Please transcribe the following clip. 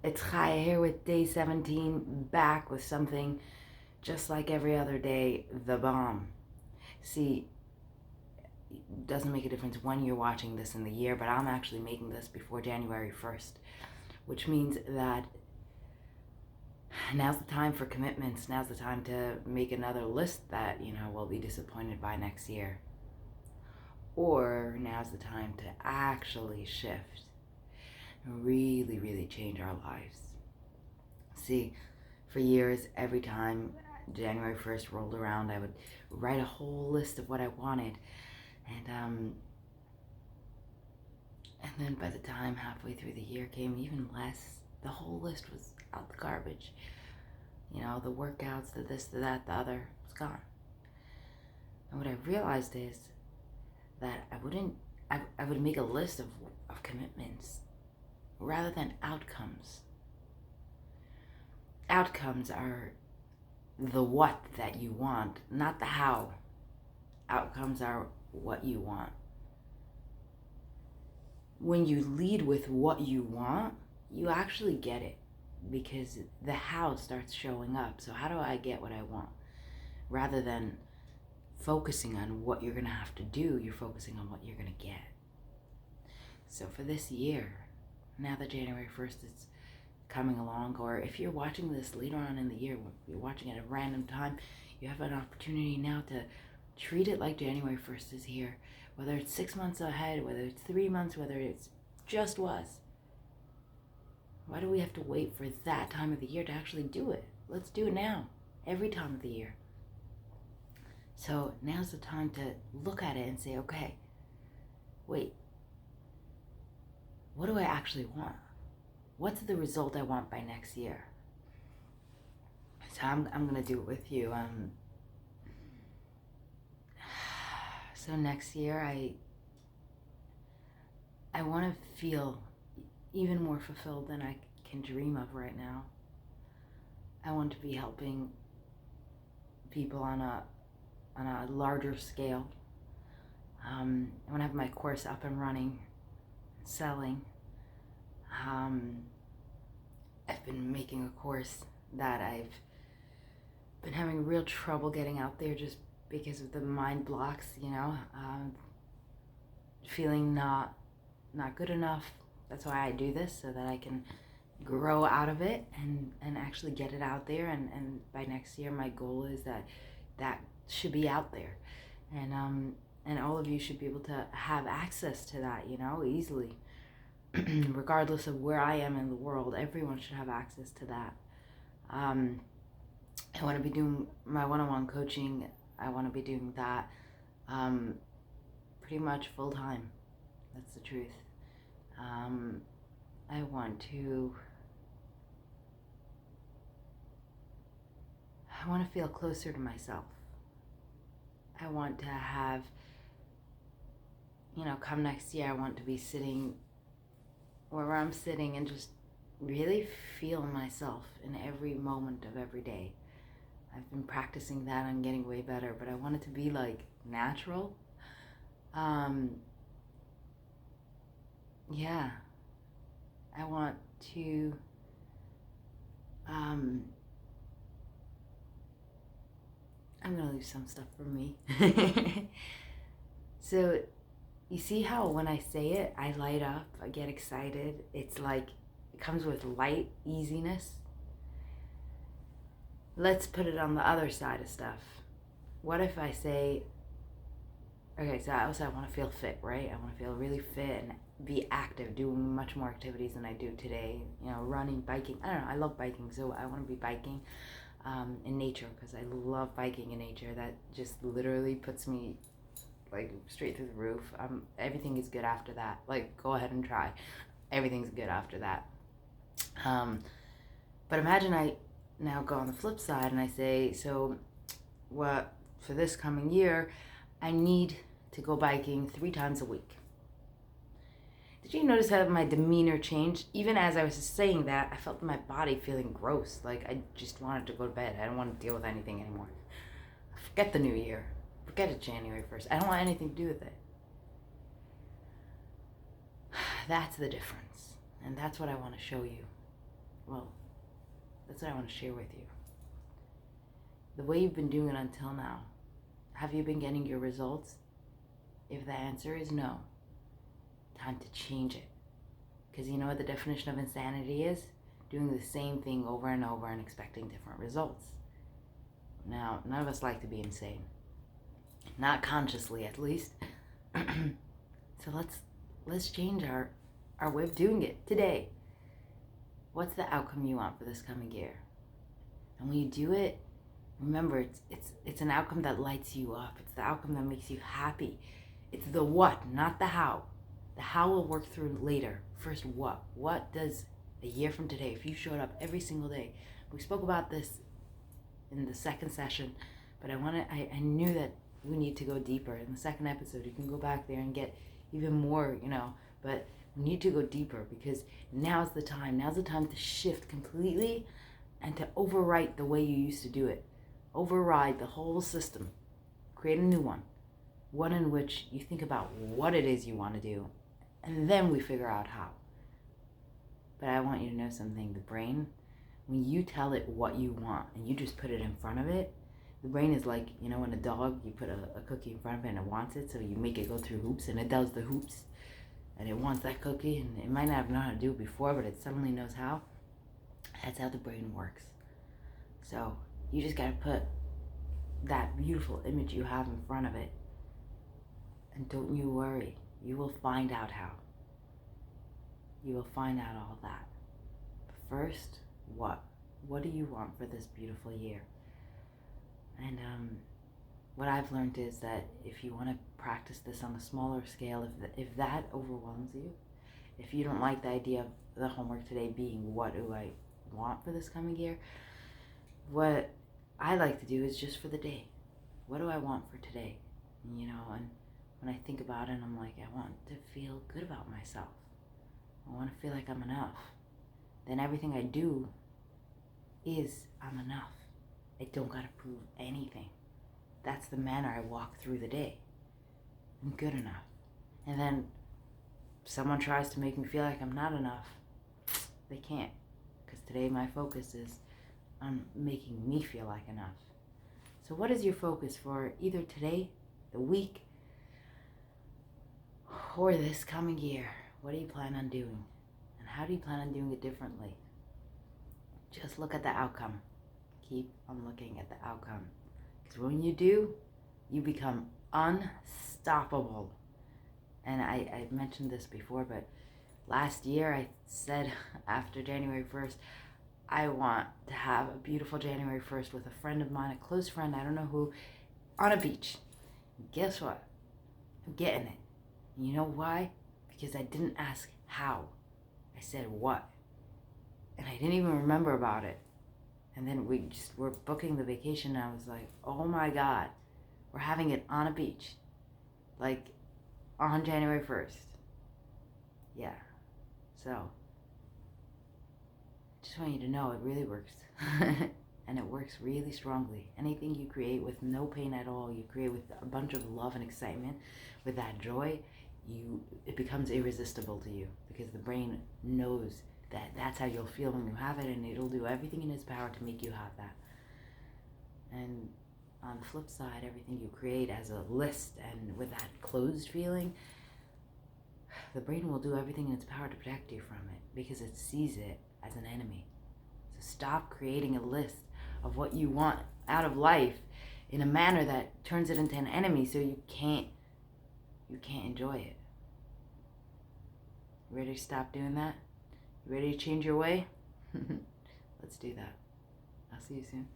It's Chaya here with day 17, back with something just like every other day, the bomb. See, it doesn't make a difference when you're watching this in the year, but I'm actually making this before January 1st, which means that now's the time for commitments. Now's the time to make another list that, we'll be disappointed by next year. Or now's the time to actually shift and really, really change our lives. See, for years, every time January 1st rolled around, I would write a whole list of what I wanted. And then by the time halfway through the year came, even less. The whole list was out the garbage. The workouts, the this, the that, the other, it's gone. And what I realized is that I would make a list of commitments rather than outcomes. Outcomes are the what that you want, not the how. Outcomes are what you want. When you lead with what you want, you actually get it because the how starts showing up. So how do I get what I want? Rather than focusing on what you're going to have to do, you're focusing on what you're going to get. So for this year, now that January 1st is coming along, or if you're watching this later on in the year, you're watching at a random time, you have an opportunity now to treat it like January 1st is here, whether it's 6 months ahead, whether it's 3 months, whether it's just was. Why do we have to wait for that time of the year to actually do it? Let's do it now, every time of the year. So now's the time to look at it and say, okay, wait, what do I actually want? What's the result I want by next year? So I'm gonna do it with you. So next year I want to feel even more fulfilled than I can dream of right now. I want to be helping people on a larger scale. I want to have my course up and running, selling. I've been making a course that I've been having real trouble getting out there just because of the mind blocks, feeling not good enough. That's why I do this, so that I can grow out of it and actually get it out there. And by next year, my goal is that should be out there. And all of you should be able to have access to that, easily. Regardless of where I am in the world, everyone should have access to that. I want to be doing my one-on-one coaching. I want to be doing that pretty much full time. That's the truth. I want to feel closer to myself. I want to have, come next year, I want to be sitting where I'm sitting and just really feel myself in every moment of every day. I've been practicing that. I'm getting way better, but I want it to be like natural. Yeah. I want to I'm gonna leave some stuff for me. So you see how when I say it, I light up, I get excited. It's like it comes with light easiness. Let's put it on the other side of stuff. What if I say, okay, so I want to feel fit, right? I want to feel really fit and be active, doing much more activities than I do today. Running, biking. I don't know, I love biking, so I want to be biking in nature because I love biking in nature. That just literally puts me like straight through the roof. Everything is good after that. Like, go ahead and try. Everything's good after that. But imagine I now go on the flip side and I say, so what for this coming year, I need to go biking 3 times a week. Did you notice how my demeanor changed? Even as I was saying that, I felt my body feeling gross. Like I just wanted to go to bed. I don't want to deal with anything anymore. Forget the new year. Forget it January 1st. I don't want anything to do with it. That's the difference. And that's what I want to show you. Well, that's what I want to share with you. The way you've been doing it until now, have you been getting your results? If the answer is no, time to change it. Because you know what the definition of insanity is? Doing the same thing over and over and expecting different results. Now, none of us like to be insane. Not consciously, at least. So let's change our way of doing it today. What's the outcome you want for this coming year? And when you do it, remember, it's an outcome that lights you up. It's the outcome that makes you happy. It's the what, not the how. The how will work through later. First, what? What does a year from today, if you showed up every single day? We spoke about this in the second session, but I knew that we need to go deeper. In the second episode, you can go back there and get even more, but we need to go deeper because now's the time. Now's the time to shift completely and to overwrite the way you used to do it. Override the whole system. Create a new one. One in which you think about what it is you want to do, and then we figure out how. But I want you to know something. The brain, when you tell it what you want and you just put it in front of it, the brain is like, when a dog, you put a cookie in front of it and it wants it, so you make it go through hoops, and it does the hoops, and it wants that cookie, and it might not have known how to do it before, but it suddenly knows how. That's how the brain works. So you just got to put that beautiful image you have in front of it. And don't you worry, you will find out how. You will find out all that. But first, what? What do you want for this beautiful year? And what I've learned is that if you want to practice this on a smaller scale, if that overwhelms you, if you don't like the idea of the homework today being what do I want for this coming year, what I like to do is just for the day. What do I want for today? And when I think about it, I'm like, I want to feel good about myself. I want to feel like I'm enough. Then everything I do is I'm enough. I don't got to prove anything. That's the manner I walk through the day. I'm good enough. And then someone tries to make me feel like I'm not enough. They can't. Because today my focus is on making me feel like enough. So what is your focus for either today, the week, or this coming year? What do you plan on doing? And how do you plan on doing it differently? Just look at the outcome. Keep on looking at the outcome. Because when you do, you become unstoppable. And I mentioned this before, but last year I said after January 1st, I want to have a beautiful January 1st with a friend of mine, a close friend, I don't know who, on a beach. And guess what? I'm getting it. And you know why? Because I didn't ask how. I said what. And I didn't even remember about it. And then we just were booking the vacation, and I was like, oh my God, we're having it on a beach. Like, on January 1st. Yeah. So, just want you to know it really works. And it works really strongly. Anything you create with no pain at all, you create with a bunch of love and excitement, with that joy, it becomes irresistible to you, because the brain knows that's how you'll feel when you have it, and it'll do everything in its power to make you have that. And on the flip side, everything you create as a list and with that closed feeling, the brain will do everything in its power to protect you from it, because it sees it as an enemy. So stop creating a list of what you want out of life in a manner that turns it into an enemy, so you can't enjoy it. Ready to stop doing that? You ready to change your way? Let's do that. I'll see you soon.